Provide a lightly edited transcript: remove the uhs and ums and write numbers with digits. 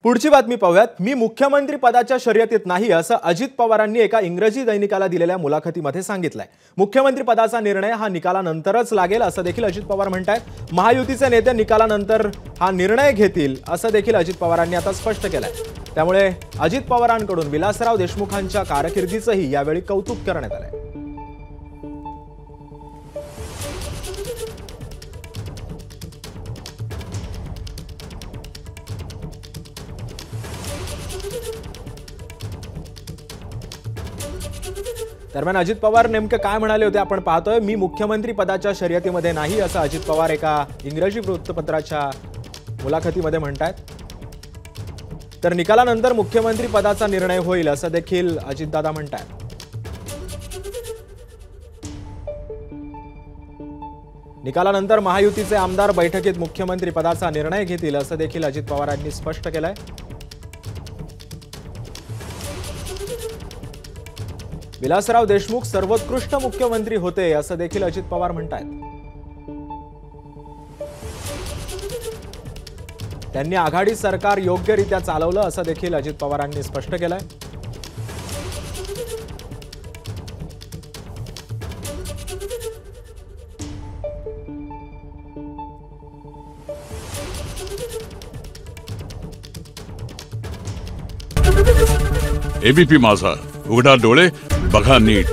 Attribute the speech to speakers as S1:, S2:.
S1: पुढची बातमी पाहूयात। मी मुख्यमंत्री पदाच्या शर्यतीत नाही असं अजित पवारांनी एका इंग्रजी दैनिकाला दिलेल्या मुलाखतीमध्ये सांगितलंय। मुख्यमंत्री पदाचा निर्णय हा निकालानंतरच लागेल असं देखील अजित पवार म्हणतात। महायुतीचे नेते निकालानंतर हा निर्णय घेतील असं देखील अजित पवारांनी आता स्पष्ट केलंय। त्यामुळे अजित पवारांकडून विलासराव देशमुखांच्या कारकिर्दीचंही यावेळी कौतुक करण्यात आलंय। दरम्यान अजित पवार नेमके काय म्हणाले होते आपण पाहतोय। मी मुख्यमंत्री पदाच्या शर्यतीमध्ये नाही असं अजित पवार एका इंग्रजी वृत्तपत्राच्या मुलाखतीमध्ये म्हणतात। तर निकालानंतर मुख्यमंत्री पदाचा निर्णय होईल असं देखील अजितदादा म्हणतात। निकालानंतर महायुतीचे आमदार बैठकीत मुख्यमंत्री पदाचा निर्णय घेतील असं देखील अजित पवारांनी स्पष्ट केलंय। विलासराव देशमुख सर्वोत्कृष्ट मुख्यमंत्री होते असं देखील अजित पवार म्हणतात। त्यांनी आघाडी सरकार योग्यरित्या चालवलं असं देखील अजित पवारांनी स्पष्ट केलंय।
S2: एबीपी माझा, उघडा डोळे बघा नीट।